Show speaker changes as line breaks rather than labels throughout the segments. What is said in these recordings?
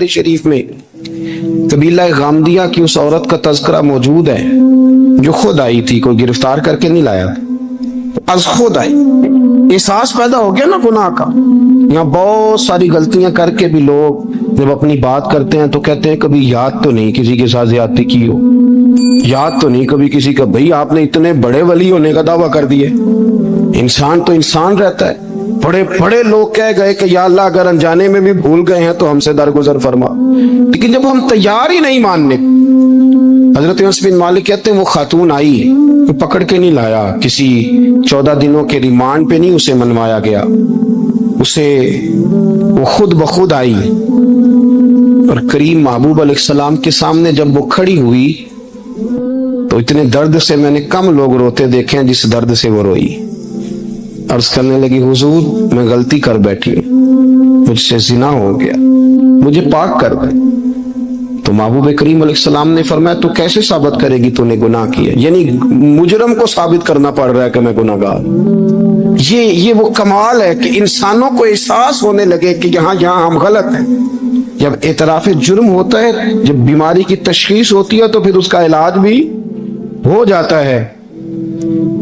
شریف میں قبیلہ غامدیہ کی اس عورت کا تذکرہ موجود ہے جو خود آئی تھی، کوئی گرفتار کر کے نہیں لایا، از خود آئی۔ احساس پیدا ہو گیا نا گناہ کا۔ یہاں بہت ساری غلطیاں کر کے بھی لوگ جب اپنی بات کرتے ہیں تو کہتے ہیں کبھی یاد تو نہیں کسی کے ساتھ زیادتی کی ہو، یاد تو نہیں کبھی کسی کا۔ بھئی آپ نے اتنے بڑے ولی ہونے کا دعویٰ کر دیے، انسان تو انسان رہتا ہے۔ بڑے بڑے لوگ کہہ گئے کہ یا اللہ اگر انجانے میں بھی بھول گئے ہیں تو ہم سے درگزر فرما، لیکن جب ہم تیار ہی نہیں ماننے۔ حضرت انس بن مالک کہتے ہیں وہ خاتون آئی، پکڑ کے نہیں لایا، کسی 14 دنوں کے ریمانڈ پہ نہیں اسے منوایا گیا، اسے وہ خود بخود آئی، اور کریم محبوب علیہ السلام کے سامنے جب وہ کھڑی ہوئی تو اتنے درد سے میں نے کم لوگ روتے دیکھے ہیں جس درد سے وہ روئی۔ عرض کرنے لگی حضور میں غلطی کر بیٹھی، مجھ سے زنا ہو گیا، مجھے پاک کر دے۔ تو محبوب کریم علیہ السلام نے فرمایا تو کیسے ثابت کرے گی تو نے گناہ کیا؟ یعنی مجرم کو ثابت کرنا پڑ رہا ہے کہ میں گناہ گار۔ یہ وہ کمال ہے کہ انسانوں کو احساس ہونے لگے کہ یہاں ہم غلط ہیں۔ جب اعتراف جرم ہوتا ہے، جب بیماری کی تشخیص ہوتی ہے تو پھر اس کا علاج بھی ہو جاتا ہے۔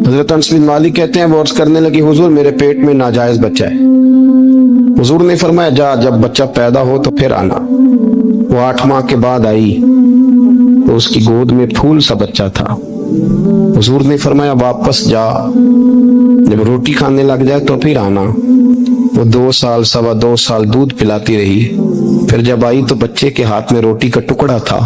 حضرت انس بن مالک کہتے ہیں وہ عرض کرنے لگی حضور میرے پیٹ میں ناجائز بچہ ہے۔ حضور نے فرمایا جا جب بچہ پیدا ہو تو پھر آنا۔ وہ 8 ماہ کے بعد آئی تو اس کی گود میں پھول سا بچہ تھا۔ حضور نے فرمایا واپس جا، جب روٹی کھانے لگ جائے تو پھر آنا۔ وہ 2 سال 2.25 سال دودھ پلاتی رہی، پھر جب آئی تو بچے کے ہاتھ میں روٹی کا ٹکڑا تھا۔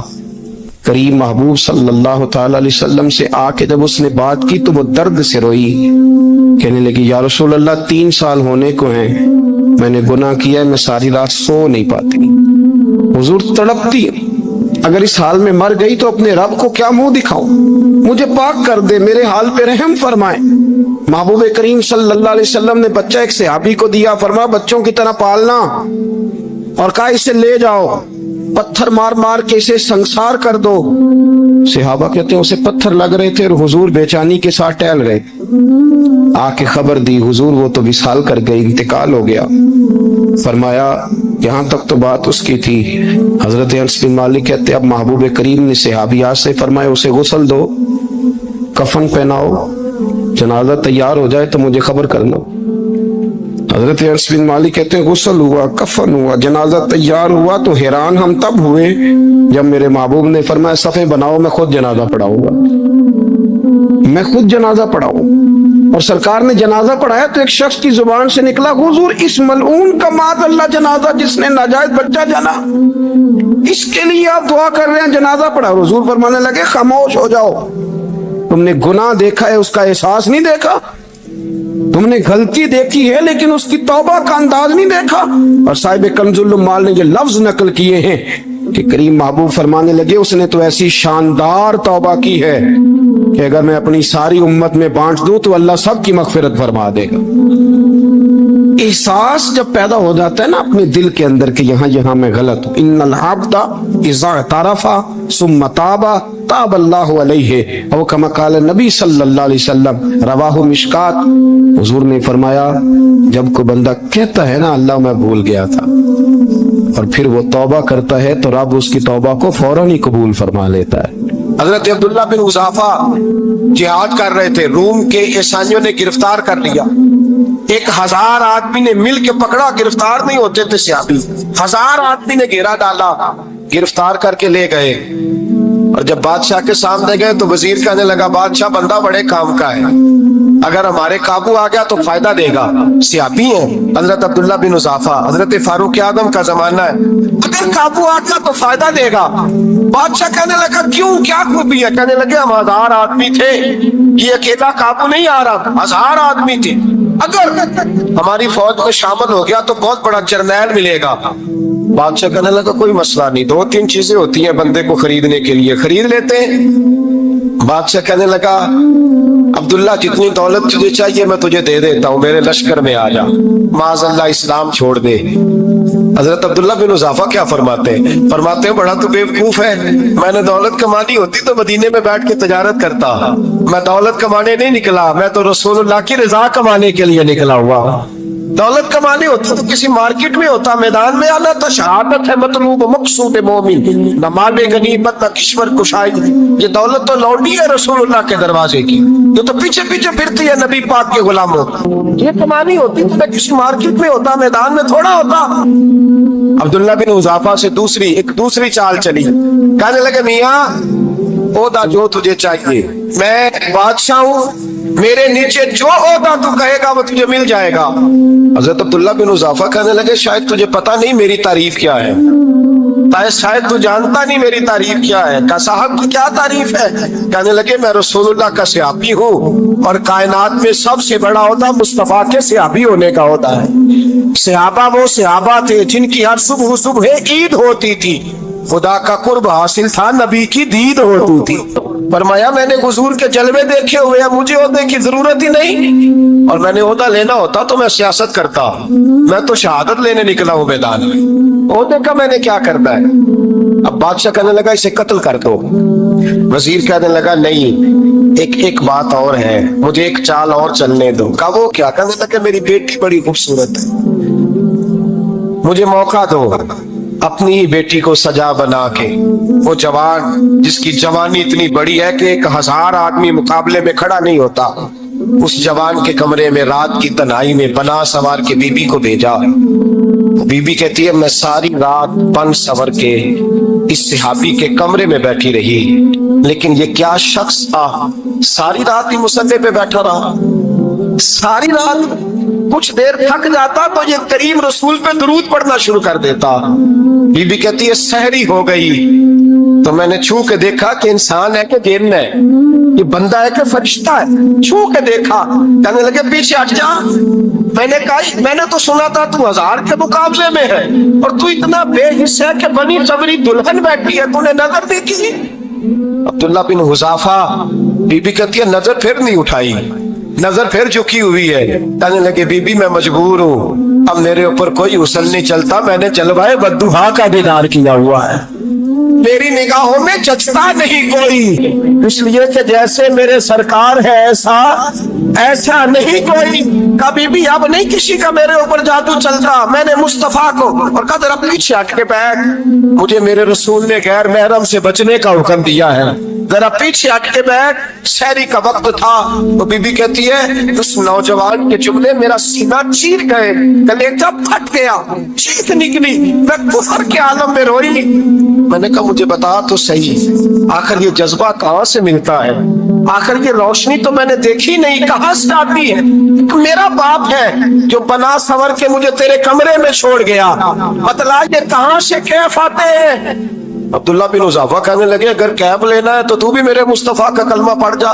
کریم محبوب صلی اللہ تعالی علیہ وسلم سے آ کے جب اس نے بات کی تو وہ درد سے روئی، کہنے لگی یا رسول اللہ 3 سال ہونے کو ہیں، میں نے گناہ کیا ہے، میں ساری رات سو نہیں پاتی۔ حضور تڑپتی، اگر اس حال میں مر گئی تو اپنے رب کو کیا منہ دکھاؤں، مجھے پاک کر دے، میرے حال پہ رحم فرمائے۔ محبوب کریم صلی اللہ علیہ وسلم نے بچہ ایک صحابی کو دیا، فرمایا بچوں کی طرح پالنا، اور کہا اسے لے جاؤ، پتھر مار مار کے اسے سنسار کر دو۔ صحابہ کہتے ہیں اسے پتھر لگ رہے تھے اور حضور بے چینی کے ساتھ ٹہل رہے، آ کے خبر دی حضور وہ تو وصال کر گئی، انتقال ہو گیا۔ فرمایا یہاں تک تو بات اس کی تھی۔ حضرت انس بن مالک کہتے اب محبوب کریم نے صحابیات سے فرمایا اسے غسل دو، کفن پہناؤ، جنازہ تیار ہو جائے تو مجھے خبر کرنا۔ حضرت انس بن مالک کہتے ہیں غسل ہوا، کفن ہوا، جنازہ تیار ہوا تو حیران ہم تب ہوئے جب میرے محبوب نے فرمایا صفیں بناؤ میں خود جنازہ پڑھاؤں گا، میں خود جنازہ پڑھاؤں۔ اور سرکار نے جنازہ پڑھایا تو ایک شخص کی زبان سے نکلا حضور اس ملعون کا معاذ اللہ جنازہ جس نے ناجائز بچہ جنا، اس کے لیے آپ دعا کر رہے ہیں، جنازہ پڑھا۔ حضور فرمانے لگے خاموش ہو جاؤ، تم نے گناہ دیکھا ہے اس کا احساس نہیں دیکھا، تم نے غلطی دیکھی ہے لیکن اس کی توبہ کا انداز نہیں دیکھا۔ اور صاحب کنز العمال نے یہ لفظ نقل کیے ہیں کہ کریم محبوب فرمانے لگے اس نے تو ایسی شاندار توبہ کی ہے کہ اگر میں اپنی ساری امت میں بانٹ دوں تو اللہ سب کی مغفرت فرما دے گا۔ احساس جب پیدا ہو جاتا ہے نا اپنے دل کے اندر کہ یہاں میں غلط ہوں، ان العبد اذا اعترف ثم تاب تاب اللہ علیہ، او کما قال نبی صلی اللہ علیہ وسلم، رواہ مشکات۔ حضور نے فرمایا جب کوئی بندہ کہتا ہے نا اللہ میں بھول گیا تھا اور پھر وہ توبہ کرتا ہے تو رب اس کی توبہ کو فوراً ہی قبول فرما لیتا ہے۔
حضرت عبداللہ بن حذافہ جہاد کر رہے تھے، روم کے عیسائیوں نے گرفتار کر لیا، 1000 آدمی نے مل کے پکڑا، گرفتار نہیں ہوتے تھے صحابی، 1000 آدمی نے گھیرا ڈالا، گرفتار کر کے لے گئے۔ اور جب بادشاہ کے سامنے گئے تو وزیر کہنے لگا بادشاہ بندہ بڑے کام کا ہے، اگر ہمارے قابو آ گیا تو فائدہ دے گا۔ صحابی ہیں حضرت عبداللہ بن حذافہ، حضرت فاروق اعظم کا زمانہ ہے، اگر قابو آ گیا تو فائدہ دے گا۔ بادشاہ کہنے لگا کیوں، کیا خوبی ہے؟ کہنے لگے ہم 1000 آدمی تھے، یہ اکیلا قابو نہیں آ رہا، 1000 آدمی تھے، اگر ہماری فوج میں شامل ہو گیا تو بہت بڑا جرنیل ملے گا۔ بادشاہ کہنے لگا کوئی مسئلہ نہیں، 2-3 چیزیں ہوتی ہیں بندے کو خریدنے کے لیے، خرید لیتے ہیں۔ بادشاہ کہنے لگا عبداللہ جتنی دولت تجھے چاہیے میں تجھے دے دیتا ہوں، میرے لشکر میں آ جا، معاذ اللہ اسلام چھوڑ دے۔ حضرت عبداللہ بن حذافہ کیا فرماتے ہیں بڑا تو بیوقوف ہے، میں نے دولت کمانی ہوتی تو مدینے میں بیٹھ کے تجارت کرتا، میں دولت کمانے نہیں نکلا، میں تو رسول اللہ کی رضا کمانے کے لیے نکلا ہوا۔ दौलत कमानी होती तो किसी मार्केट में होता, मैदान में आना था। शहादत है मतलूब मकसूद मोमिन, न माले गनीमत न किश्वर कुशाई। ये दौलत तो लौटी है रसूलुल्लाह के दरवाजे की, ये तो पीछे पीछे फिरती है नबी पाक के गुलामों। ये कमानी होती तो किसी मार्केट में होता, मैदान में थोड़ा होता। अब्दुल्ला बिन हुज़ाफा से दूसरी चाल चली। कहने लगे मियाँ ओदा जो तुझे चाहिए, मैं बादशाह हूँ, मेरे नीचे जो ओदा तू कहेगा वो तुझे मिल जाएगा। हजरत अब्दुल्ला बिन हुज़ाफा कहने लगे शायद तुझे पता नहीं मेरी तारीफ क्या है, शायद तू जानता नहीं मेरी तारीफ क्या है। का साहब की क्या तारीफ है? कहने लगे मैं रसूलुल्लाह का सहाबी हूँ और कायनात में सबसे बड़ा ओदा मुस्तफा के सहाबी होने का होता है। सहाबा वो सहाबा थे जिनकी हर सुबह सुबह ईद होती थी, खुदा का कुर्ब हासिल था, नबी की दीद होती थी। फरमाया मैंने हुजूर के जलवे देखे हुए हैं, मुझे ओहदे की जरूरत ही नहीं, और मैंने ओहदा लेना होता तो मैं सियासत करता, मैं तो शहादत लेने निकला हूं मैदान में, ओहदे का मैंने क्या करना है। अब बादशाह कहने लगा इसे कत्ल कर दो। वजीर कहने लगा नहीं, एक बात और है, मुझे एक चाल और चलने दो। कहा वो क्या? कहने लगा मेरी बेटी बड़ी खूबसूरत है, मुझे मौका दो अपनी ही बेटी को सजा बना के। वो जवान जिसकी जवानी इतनी बड़ी है कि 1000 आदमी मुकाबले में खड़ा नहीं होता, उस जवान के कमरे में रात की तन्हाई में बना सवार के बीबी को भेजा। बीबी कहती है मैं सारी रात बन सवर के इस सहाबी के कमरे में बैठी रही, लेकिन ये क्या शख्स था, सारी रात ही मुसल्ले पे बैठा रहा, सारी रात कुछ देर थक जाता तो ये करीम रसूल पे दुरूद पढ़ना शुरू कर देता। बीबी कहती है सहरी हो गई तो मैंने छू के देखा कि इंसान है कि जिन्न है, ये बंदा है कि फरिश्ता है, छू के देखा। कहने लगे पीछे हट जा। मैंने कहा मैंने तो सुना था तू 1000 के मुकाबले में है और तू इतना बेहिस्सा है कि बनी सबरी दुल्हन बैठी है, तूने नजर देखी? अब्दुल्ला बिन हुज़ाफा, बीबी कहती है नजर फिर नहीं उठाई, नजर फिर झुकी हुई है। कहने लगे बीबी मैं मजबूर हूँ, अब मेरे ऊपर कोई उसल नहीं चलता, मैंने जलवाए बद्दुहा का दीदार किया हुआ है, मेरी निगाहों में जचता नहीं कोई, इसलिए कि जैसे मेरे सरकार है ऐसा नहीं कोई। कभी भी अब नहीं किसी का मेरे ऊपर जादू चलता, मैंने मुस्तफा को और कहा जरा पीछे हट के बैठ, मुझे मेरे रसूल ने गैर महरम से बचने का हुक्म दिया है, जरा पीछे हट के बैठ। शहरी का वक्त था तो बीबी कहती है उस नौजवान के जुमले मेरा सीना चीर गए, कलेजा फट गया, चीख निकली, मैं कुफर के आलम में रोई। मैंने कहा मुझे बता तो सही, आखिर ये जज्बा कहाँ से मिलता है, आखिर ये रोशनी तो मैंने देखी नहीं, कहाँ से आती है? मेरा बाप है जो बना सवर के मुझे तेरे कमरे में छोड़ गया, बतला ये कहाँ से कैफ आते हैं? अब्दुल्ला बिन हुज़ाफा कहने लगे अगर कैब लेना है तो तू भी मेरे मुस्तफा का कलमा पढ़ जा,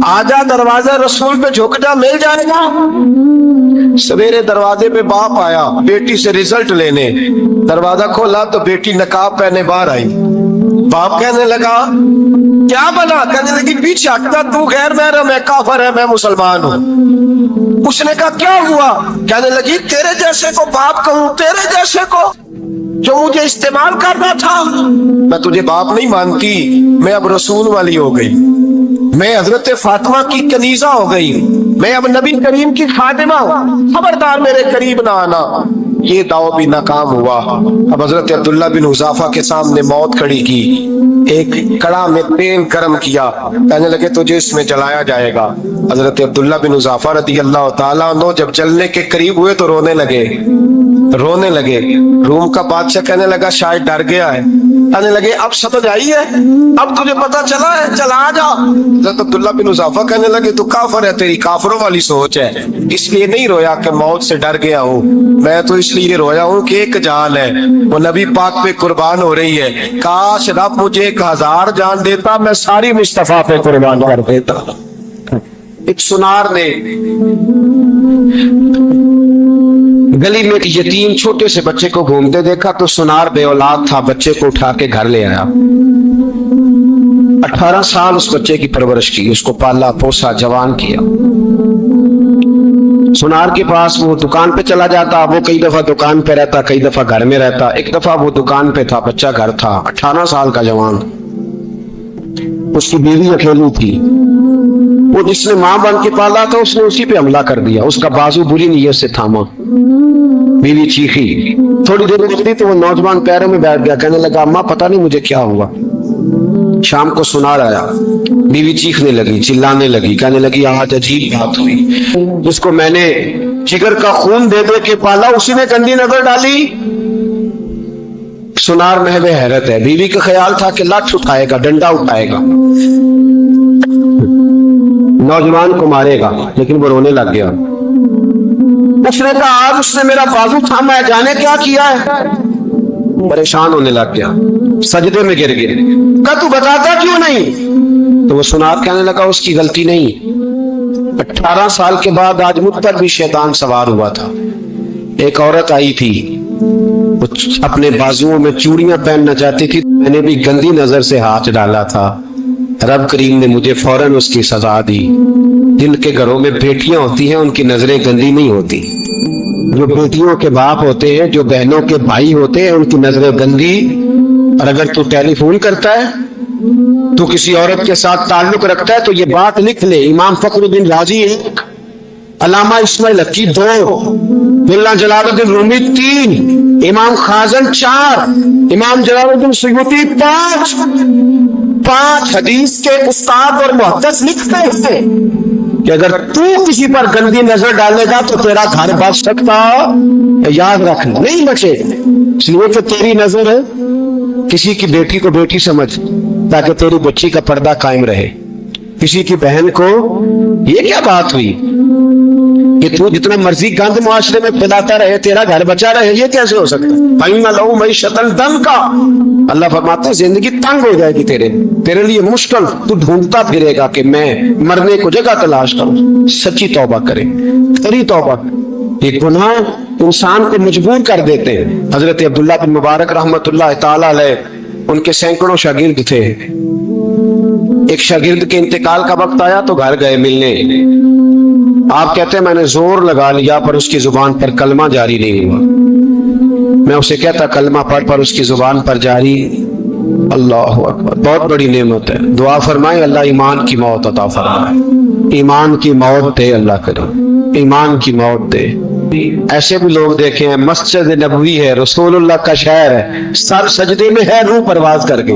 आजा दरवाजा रसूल पे झुक जा, मिल जाएगा। सवेरे दरवाजे पे बाप आया बेटी से रिजल्ट लेने, दरवाजा खोला तो बेटी नकाब पहने बाहर आई। बाप कहने लगा क्या बना? कहने लगी पीछे हटना, तू गैर महरम है, काफिर है, मैं मुसलमान हूँ। उसने कहा क्या हुआ? कहने लगी तेरे जैसे को बाप कहूँ, तेरे जैसे को जो मुझे इस्तेमाल करना था, मैं तुझे बाप नहीं मानती, मैं अब रसूल वाली हो गई, मैं हजरत फातिमा की कनीजा हो गई, मैं अब नबी करीम की खादिमा हूँ, खबरदार मेरे करीब ना आना। ये दाव भी नाकाम हुआ। अब हजरत अब्दुल्ला बिन हुज़ाफा के सामने मौत खड़ी की, एक कड़ा में तेल गर्म किया, कहने लगे तुझे इसमें जलाया जाएगा। हजरत अब्दुल्ला बिन हुज़ाफा रज़ी अल्लाह ताला अन्हु जब जलने के करीब हुए तो रोने लगे। रूम का बादशाह कहने लगा शायद डर गया है, कहने लगे अब समझ आई है, अब तुझे पता चला है, चला आ जा। हज़रत अब्दुल्ला बिन हुज़ाफा कहने लगे तू काफिर है, तेरी काफिरों वाली सोच है, इसलिए नहीं रोया कि मौत से डर गया हूँ, मैं तो इसलिए रोया हूँ कि एक जान है वो नबी पाक पे कुर्बान हो रही है, काश रब मुझे 1000 जान देता, मैं सारी मुस्तफा पे कुर्बान कर देता। एक सुनार ने गली में एक यतीम छोटे से बच्चे को घूमते देखा तो सुनार बे औलाद था, बच्चे को उठा के घर ले आया। 18 साल उस बच्चे की परवरिश की, उसको पाला पोसा जवान किया। सुनार के पास वो दुकान पे चला जाता, वो कई दफा दुकान पे रहता, कई दफा घर में रहता। एक दफा वो दुकान पे था, बच्चा घर था, 18 साल का जवान।
उसकी बीवी अकेली थी, वो जिसने मां बन के पाला था उसने उसी पे हमला कर दिया, उसका बाजू बुरी नीयत से थामा। बीवी चीखी, थोड़ी देर गुजरी तो वो नौजवान पैरों में बैठ गया, कहने लगा अम्मा पता नहीं मुझे क्या हुआ। शाम को सुनार आया, बीवी चीखने लगी, चिल्लाने लगी, कहने लगी आज अजीब बात हुई, जिसको मैंने जिगर का खून दे दे के पाला उसी ने गंदी नजर डाली। सुनार महवे हैरत है, बीवी का ख्याल था कि लाठ उठाएगा, डंडा उठाएगा, नौजवान को मारेगा, लेकिन वो रोने लग गया। उसने कहा आज उसने मेरा बाजू थामा है, जाने क्या किया है। परेशान होने लग गया, सजदे में गिर गया, कहा तू बताता क्यों नहीं। तो वो सुनार कहने लगा उसकी गलती नहीं, 18 साल के बाद आज मुझ पर भी शैतान सवार हुआ था। एक औरत आई थी, वो अपने बाजुओं में चूड़ियां पहनना चाहती थी, मैंने भी गंदी नजर से हाथ डाला था, रब करीम ने मुझे फौरन उसकी सजा दी। जिन के घरों में बेटियां होती हैं उनकी नजरें गंदी नहीं होती, जो बेटियों के बाप होते हैं, जो बहनों के भाई होते हैं, उनकी नजरें गंदी। और अगर तू टेलीफोन करता है, तू किसी औरत के साथ ताल्लुक रखता है, तो ये बात लिख ले, इमाम फखरुद्दीन राजी 1, अल्लामा इस्माइल हक्की 2, मुल्ला जलालुद्दीन रूमी 3, इमाम खाजन 4, इमाम जलालुद्दीन सुयूती 5 हदीस के उस्ताद और मुहद्दिस लिखते हैं कि अगर तू किसी पर गंदी नजर डालेगा तो तेरा घर बच सकता, याद रखना नहीं बचेगा। इसलिए तो तेरी नजर किसी की बेटी को बेटी समझ, ताकि तेरी बच्ची का पर्दा कायम रहे। किसी की बहन को, ये क्या बात हुई कि तू जितना मर्जी गंद मुआशरे में फैलाता रहे तेरा घर बचा रहे, ये कैसे हो सकता है। अल्लाह फरमाता है जिंदगी तंग हो जाएगी तेरे लिए मुश्किल, तू ढूंढता फिरेगा कि मैं मरने को जगह तलाश करूं। सच्ची तौबा करे, खरी तौबा। ये गुनाह इंसान को मजबूर कर देते हैं। हजरत अब्दुल्ला बिन मुबारक रहमतुल्लाह ताला अलैह, उनके सैकड़ों शागिर्द थे। एक शागिर्द के इंतकाल का वक्त आया तो घर गए मिलने। आप कहते हैं मैंने जोर लगा लिया पर उसकी जुबान पर कलमा जारी नहीं हुआ। मैं उसे कहता कलमा पढ़ पर उसकी जुबान पर जारी। अल्लाह अकबर, बहुत बड़ी नेमत है। दुआ फरमाए अल्लाह ईमान की मौत अता फरमाए, ईमान की मौत दे अल्लाह करे, ईमान की मौत दे। ऐसे भी लोग देखे हैं, मस्जिद नबवी है, रसूलुल्लाह का शहर है, सर सजदे में है, रूह परवाज करके,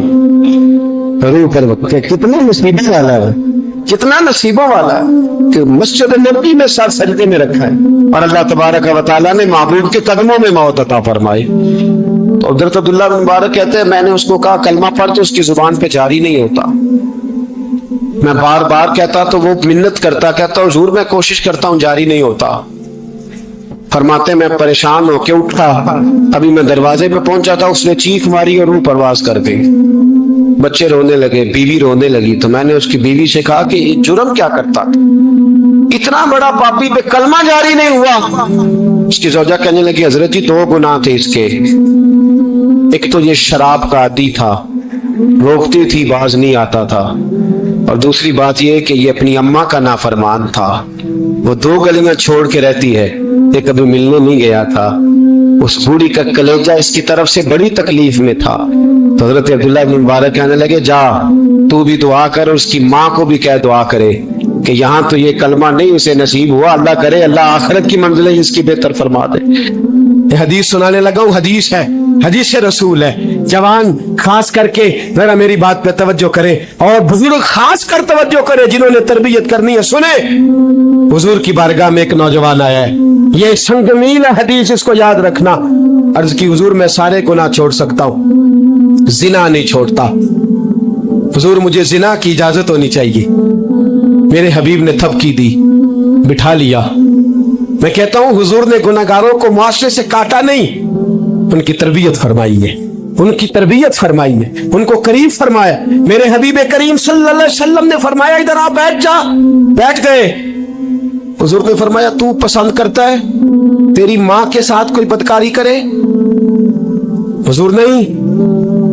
रूह पर कितने नसीबों वाला है, कितना नसीबों वाला है कि मस्जिद नबवी में सर सजदे में रखा है और अल्लाह तबारक व तआला ने महबूब के कदमों में मौत अता फरमाई। तो हज़रत अब्दुल्लाह बिन मुबारक कहते हैं मैंने उसको कहा कलमा पढ़, तो उसकी जुबान पे जारी नहीं होता। मैं बार बार कहता तो वो मिन्नत करता, कहता हुजूर मैं कोशिश करता हूँ, जारी नहीं होता। फरमाते मैं परेशान होके उठा, अभी मैं दरवाजे पे पहुंचा था, उसने चीख मारी और रूह परवाज कर गई। बच्चे रोने लगे, बीवी रोने लगी। तो मैंने उसकी बीवी से कहा कि जुर्म क्या करता, इतना बड़ा पापी पे कलमा जारी नहीं हुआ। उसकी ज़ौजा कहने लगी हजरत जी 2 गुनाह थे इसके, एक तो ये शराब का आदी था, रोकती थी बाज नहीं आता था, और दूसरी बात ये कि ये अपनी अम्मा का नाफरमान था। वो 2 गलियां छोड़ के रहती है, ये कभी मिलने नहीं गया था। उस बूढ़ी का कलेजा इसकी तरफ से बड़ी तकलीफ में था। तो हजरत अब्दुल्लाह बिन मुबारक कहने लगे जा तू भी दुआ कर, उसकी माँ को भी कह दुआ करे कि यहाँ तो ये कलमा नहीं उसे नसीब हुआ, अल्लाह करे अल्लाह आखिरत की मंजिलें इसकी बेहतर फरमा दे। हदीस सुनाने लगा हूँ, हदीस है, हदीस से रसूल है। जवान खास करके जरा मेरी बात पे तवज्जो करे और बुजुर्ग खास कर तवज्जो करे जिन्होंने तरबियत करनी है। सुने, हुजूर की बारगाह में एक नौजवान आया है, ये संगमील हदीस, इसको याद रखना। अर्ज की हुजूर मैं सारे गुनाह छोड़ सकता हूँ, जिना नहीं छोड़ता। हुजूर मुझे जिना की इजाजत होनी चाहिए। मेरे हबीब ने थपकी दी, बिठा लिया। मैं कहता हूँ हुजूर ने गुनाहगारों को मुआशरे से काटा नहीं, उनकी तरबियत फरमाई है, उनकी तरबियत फरमाई है, उनको करीब फरमाया। मेरे हबीब करीम सल्लल्लाहु अलैहि वसल्लम ने फरमाया इधर आ बैठ जा, बैठ गए। हुजूर ने फरमाया तू पसंद करता है तेरी माँ के साथ कोई बदकारी करे? हुजूर नहीं।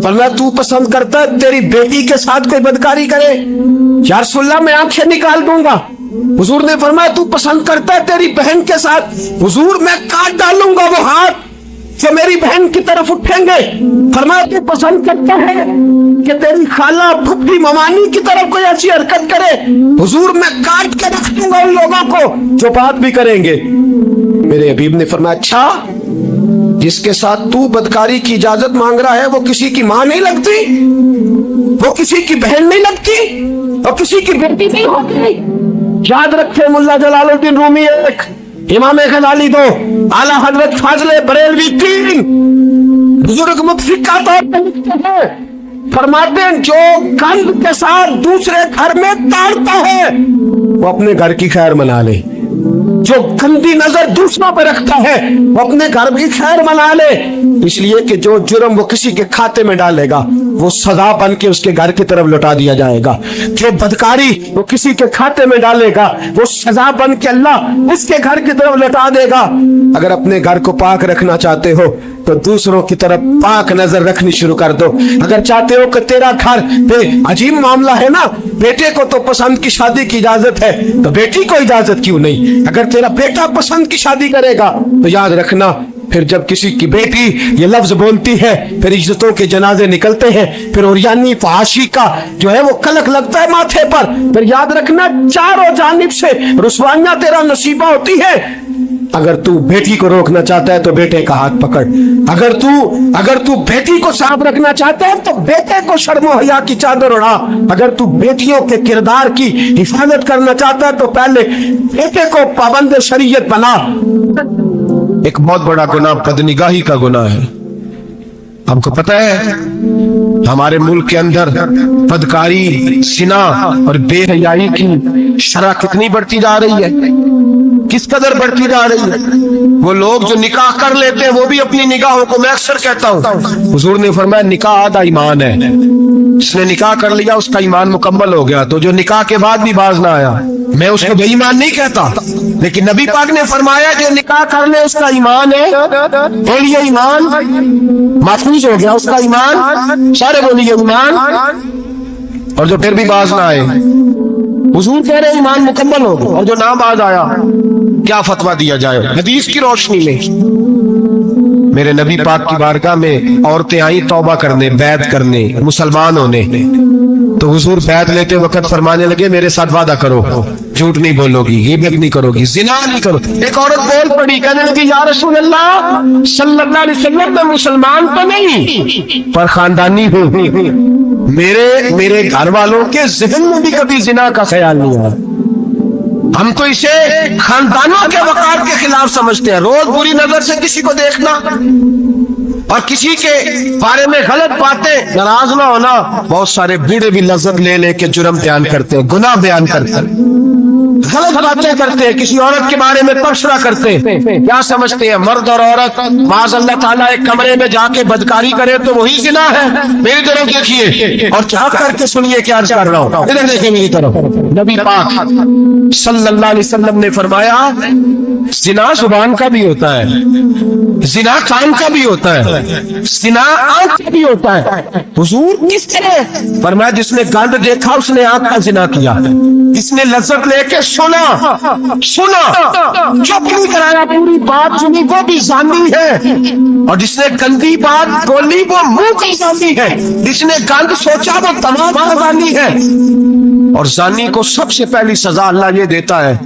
फरमाया तू पसंद करता है तेरी बेटी के साथ कोई बदकारी करे? या रसूलल्लाह मैं आंखें निकाल दूंगा। हुजूर ने फरमाया तू पसंद करता है तेरी बहन के साथ? हुजूर मैं काट डालूंगा वो हाथ। जो मेरी बहन की तरफ उठेंगे, फरमाया तू पसंद करता है कि तेरी खाला फुप्पी ममानी की तरफ कोई ऐसी हरकत करे, हुजूर मैं काट के रख दूंगा उन लोगों को जो बात भी करेंगे। मेरे हबीब ने फरमाया अच्छा, जिसके साथ तू बदकारी की इजाजत मांग रहा है वो किसी की मां नहीं लगती, वो किसी की बहन नहीं लगती, और किसी की बेटी नहीं होती। याद रखे मुल्ला जलालुद्दीन रूमी एक, इमाम गजाली दो, आला हजरत फाजले बरेलवी तीन, बुजुर्ग मुफ्ती का तौर पर लिखते हैं, फरमाते हैं जो गंद के साथ दूसरे घर में ताड़ता है वो अपने घर की खैर मना ले, जो गंदी नजर दूसरों पर रखता है वो अपने घर की खैर मना ले, इसलिए कि जो जुर्म वो किसी के खाते में डालेगा वो सजा बन के उसके घर की तरफ लौटा दिया जाएगा, जो बदकारी वो किसी के खाते में डालेगा वो सजा बन के अल्लाह उसके घर की तरफ लौटा देगा। अगर अपने घर को पाक रखना चाहते हो तो दूसरों की तरफ पाक नजर रखनी शुरू कर दो। अगर चाहते हो कि तेरा घर पे अजीब मामला है ना, बेटे को तो पसंद की शादी की इजाजत है तो बेटी को इजाजत क्यों नहीं, अगर तेरा बेटा पसंद की शादी करेगा तो याद रखना फिर जब किसी की बेटी ये लफ्ज बोलती है फिर इज्जतों के जनाजे निकलते हैं, फिर उरियानी फहाशी का जो है वो कलक लगता है माथे पर, फिर याद रखना चारों जानिब से रुसवाइयां तेरा नसीबा होती है। अगर तू बेटी को रोकना चाहता है तो बेटे का हाथ पकड़, अगर तू बेटी को साफ रखना चाहता है तो बेटे को शर्मो हया की चादर उड़ा, अगर तू बेटियों के किरदार की हिफाजत करना चाहता है तो पहले बेटे को पाबंद शरीयत बना। एक बहुत बड़ा गुनाह बदनिगाही का गुनाह है। आपको पता है हमारे मुल्क के अंदर बदकारी, सिना और बेहयाई की शरह कितनी बढ़ती जा रही है, किस कदर बढ़ती जा रही है। वो लोग जो निकाह कर लेते हैं वो भी अपनी निगाहों को, मैं अक्सर कहता हूँ, हुजूर ने फरमाया निकाह आधा ईमान है, जिसने निकाह कर लिया उसका ईमान मुकम्मल हो गया, तो जो निकाह के बाद भी बाज ना आया, मैं उसको बेईमान नहीं कहता, लेकिन नबी पाक ने फरमाया जो निकाह कर ले उसका ईमान है, बोलिए ईमान महफूज हो गया उसका ईमान, सारे बोलिए ईमान, और जो फिर भी बाज ना आए, हुजूर कह रहे ईमान मुकम्मल हो गया, और जो ना बाज आया क्या फतवा दिया जाए हदीस की रोशनी में। मेरे नबी पाक की बारगाह में औरतें आई तौबा करने, बैत करने, मुसलमान होने, तो हुजूर बैत लेते वक्त फरमाने लगे मेरे साथ वादा करो, झूठ नहीं बोलोगी, गिबत नहीं करोगी, जिना नहीं करो। एक औरत बोल पड़ी, कहने लगी या रसूल अल्लाह सल्लल्लाहु अलैहि वसल्लम मैं मुसलमान तो नहीं पर खानदानी हूँ, मेरे घर वालों के ज़हन में भी कभी जिना का ख्याल नहीं आया, हम तो इसे खानदानों के वकार के खिलाफ समझते हैं। रोज बुरी नजर से किसी को देखना और किसी के बारे में गलत बातें, नाराज ना होना। बहुत सारे बूढ़े भी लज्जत ले लेके जुर्म बयान करते हैं, गुनाह बयान करते हैं, गलत बातें करते हैं, किसी औरत के बारे में तबसरा करते हैं। क्या समझते हैं मर्द और औरत माज़ अल्लाह ताला एक कमरे में जाके बदकारी करे तो वही जिना है? मेरी तरफ देखिए और झांक करके सुनिए क्या अर्ज कर रहा हूं, इधर देखिए मेरी तरफ। नबी पाक सल्लल्लाहु अलैहि वसल्लम ने फरमाया जिना जुबान का भी होता है, जिना कान का भी होता है, जिना आंख का भी होता है। हुजूर किस तरह? फरमाया जिसने गंद देखा उसने आंख का जिना किया, जिसने लज्जत लेके सुना चुप नहीं कराया, पूरी बात सुनी वो भी जानी है, और जिसने गंदी बात बोली वो मुंह की जानी है, जिसने गंद सोचा वो तमाम जानी है। और जानी को सबसे पहली सजा अल्लाह ये देता है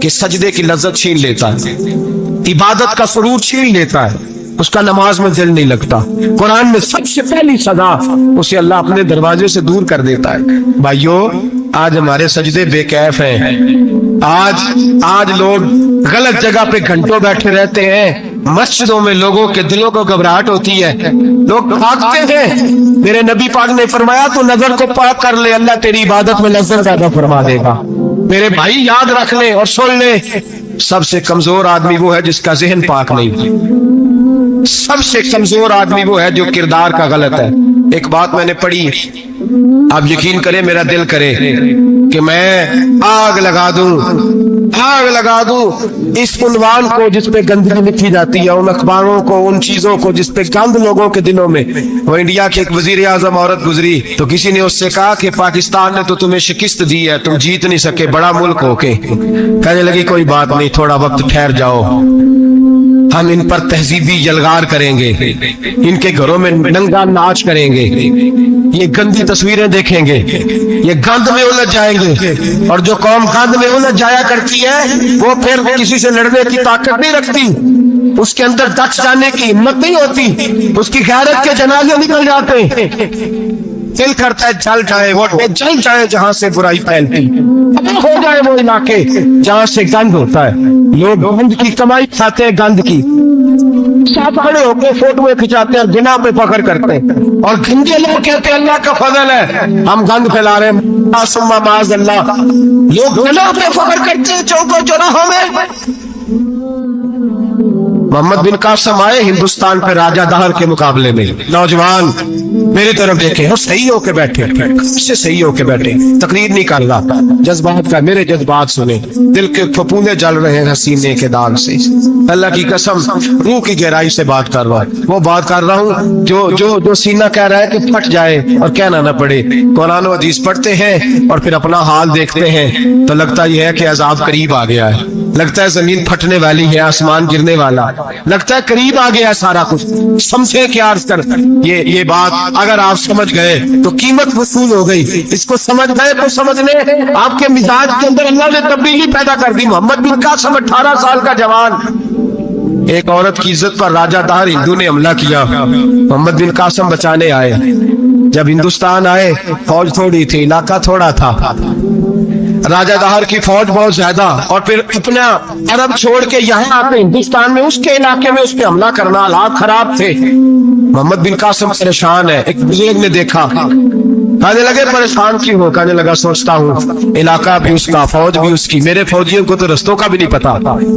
कि सजदे की लज्जत छीन लेता है, इबादत का सुरूर छीन लेता है, उसका नमाज में दिल नहीं लगता। कुरान में सबसे पहली सजा उसे अल्लाह अपने दरवाजे से दूर कर देता है। भाइयों आज हमारे सजदे बेकैफ हैं, आज लोग गलत जगह पे घंटों बैठे रहते हैं, मस्जिदों में लोगों के दिलों को घबराहट होती है, लोग भागते हैं। मेरे नबी पाक ने फरमाया तो नजर को पाक कर ले, अल्लाह तेरी इबादत में लज्जत ज्यादा फरमा देगा। मेरे भाई याद रख ले और सुन ले, सबसे कमजोर आदमी वो है जिसका जहन पाक नहीं, सबसे कमजोर आदमी वो है जो किरदार का गलत है। एक बात मैंने पढ़ी, आप यकीन करें मेरा दिल करे कि मैं आग लगा दूं इस उन्वान को जिस पे गंदगी लिखी जाती है, उन अखबारों को, उन चीजों को जिस पे गंद लोगों के दिलों में। वो इंडिया के एक वजीर आजम औरत गुजरी तो किसी ने उससे कहा कि पाकिस्तान ने तो तुम्हें शिकस्त दी है, तुम जीत नहीं सके बड़ा मुल्क होके। कहने लगी कोई बात नहीं, थोड़ा वक्त ठहर जाओ।
ہم ان پر تہذیبی یلغار کریں گے، ان کے گھروں میں ننگا ناچ کریں گے، یہ گندی تصویریں دیکھیں گے، یہ گند میں الجھ جائیں گے۔ اور جو قوم گند میں الجھ جایا کرتی ہے وہ پھر کسی سے لڑنے کی طاقت نہیں رکھتی، اس کے اندر دچ جانے کی ہمت نہیں ہوتی، اس کی غیرت کے جنازے نکل جاتے ہیں۔ دل کرتا ہے جل جائے وہ جل جائے جہاں سے برائی پھیلتی، ہو جائے وہ علاقے جہاں سے گند ہوتا ہے۔ لوگ گند کی کمائی کھاتے ہیں، گند کی ساتھ کھڑے ہو کے فوٹویں کھنچاتے ہیں، گنا پہ فخر کرتے ہیں، اور گندے لوگ کہتے ہیں اللہ کا فضل ہے ہم گند پھیلا رہے ہیں، ثم معاذ اللہ۔ لوگ گنا پہ فخر کرتے ہیں چوکوں چوراہوں میں۔ محمد بن قاسم آئے ہندوستان پہ راجہ دہر کے مقابلے میں، نوجوان میری طرف دیکھیں، وہ صحیح ہو کے بیٹھے، سے صحیح ہو کے بیٹھے، تقریر نہیں کر رہا، جذبات کا، میرے جذبات سنیں، دل کے پھپھوندے جل رہے ہیں سینے کے داغ سے، اللہ کی قسم روح کی گہرائی سے بات کر رہا ہوں، وہ بات کر رہا ہوں جو سینہ کہہ رہا ہے کہ پھٹ جائے اور کہنا نہ پڑے۔ قرآن و حدیث پڑھتے ہیں اور پھر اپنا حال دیکھتے ہیں تو لگتا یہ ہے کہ عذاب قریب آ گیا ہے، لگتا ہے زمین پھٹنے والی ہے، آسمان گرنے والا، لگتا ہے قریب آ گیا سارا کچھ۔ سمجھے کیا عرض کر، یہ بات اگر آپ سمجھ گئے تو قیمت وصول ہو گئی، اس کو سمجھ گئے تو سمجھ لیں آپ کے مزاج کے اندر اللہ نے تبدیلی پیدا کر دی۔ محمد بن قاسم 18 سال کا جوان، ایک عورت کی عزت پر راجہ دہر ہندو نے حملہ کیا، محمد بن قاسم بچانے آئے۔ جب ہندوستان آئے فوج تھوڑی تھی، علاقہ تھوڑا تھا، راجہ دہر کی فوج بہت زیادہ، اور پھر اپنا عرب چھوڑ کے یہاں آتے ہندوستان میں، اس کے علاقے میں اس پہ حملہ کرنا، حالات خراب تھے۔ محمد بن قاسم پریشان ہے، ایک بزرگ نے دیکھا، کہنے لگے پریشان کیوں ہو؟ کہنے لگا سوچتا ہوں علاقہ بھی اس کا، فوج بھی اس کی، میرے فوجیوں کو تو رستوں کا بھی نہیں پتا،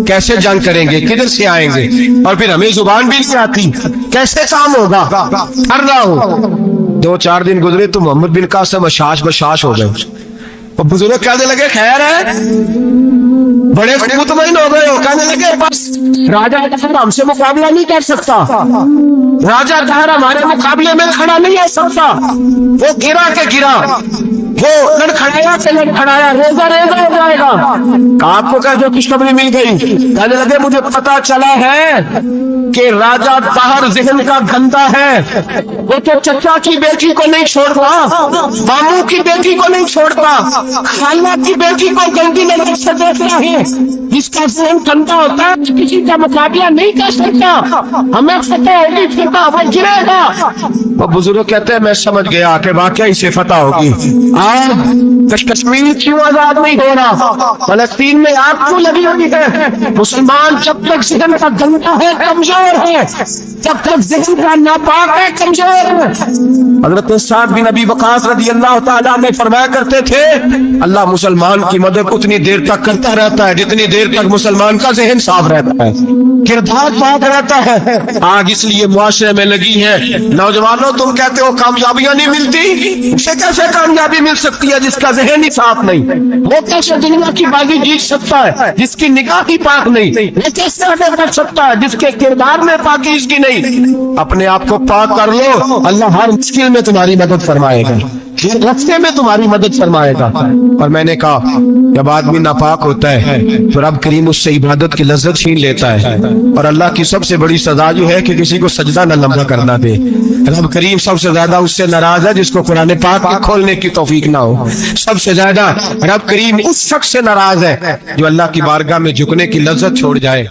کیسے جنگ کریں گے، کدھر سے آئیں گے، اور پھر ہمیں زبان بھی نہیں آتی، کیسے کام ہوگا، کر رہا ہوں۔ 2-4 دن گزرے تو محمد بن قاسم اشاش بشاش ہو گئے، اور بزرگ کہنے لگے خیر ہے، بڑے مطمئن ہو گئے ہو، کہنے لگے بس راجہ دہر ہم سے مقابلہ نہیں کر سکتا، راجہ دہر ہمارے مقابلے میں کھڑا نہیں ہو سکتا، وہ گرا کے گرا، وہ لڑکھڑایا سے لڑکھڑایا، ریزہ ریزہ ہو جائے گا۔ آپ کو کہہ جو خوشخبری مل گئی، کہنے لگے مجھے پتا چلا ہے کہ راجہ دہر ذہن کا گندا ہے، وہ تو چچا کی بیٹی کو نہیں چھوڑتا، ماموں کی بیٹی کو نہیں چھوڑتا، خالہ کی بیٹی کو گندی نظر سے دیکھتا ہے، جس کا ذہن گندا ہوتا ہے کسی کا مقابلہ نہیں کر سکتا، ہمیں فتح ہوگی، فتح وہ گرے گا۔ وہ بزرگ کہتے ہیں میں سمجھ گیا کہ واقعی سے فتح ہوگی۔ آج کشمیر کیوں آزاد نہیں ہو رہا، فلسطین میں آگ کیوں لگی ہوئی ہے؟ مسلمان جب تک ذہن کا گندا ہے کمزور ہے، جب تک ذہن کا ناپاک ہے کمزور ہے۔ حضرت سعد بن ابی وقاص رضی اللہ تعالیٰ میں فرمایا کرتے تھے اللہ مسلمان کی مدد اتنی دیر تک کرتا رہتا ہے جتنی دیر تک مسلمان کا ذہن صاف رہتا ہے، کردار پاک رہتا ہے۔ آگ اس لیے معاشرے میں لگی ہے، نوجوانوں تم کہتے ہو کامیابیاں نہیں ملتی، اسے کیسے کامیابی مل سکتی ہے جس کا ذہن ہی صاف نہیں؟ وہ کیسے دنیا کی بازی جیت سکتا ہے جس کی نگاہ ہی پاک نہیں؟ وہ کیسے آگے بڑھ سکتا ہے جس کے کردار میں پاکیزگی نہیں؟ اپنے آپ کو پاک کر لو، اللہ ہر مشکل میں تمہاری مدد فرمائے گا، رستے میں تمہاری مدد فرمائے گا۔ اور میں نے کہا جب آدمی ناپاک ہوتا ہے تو رب کریم اس سے عبادت کی لذت چھین لیتا ہے، اور اللہ کی سب سے بڑی سزا جو ہے کہ کسی کو سجدہ نہ لمبا کرنا دے۔ رب کریم سب سے زیادہ اس سے ناراض ہے جس کو قرآن پاک کھولنے کی توفیق نہ ہو، سب سے زیادہ رب کریم اس شخص سے ناراض ہے جو اللہ کی بارگاہ میں جھکنے کی لذت چھوڑ جائے۔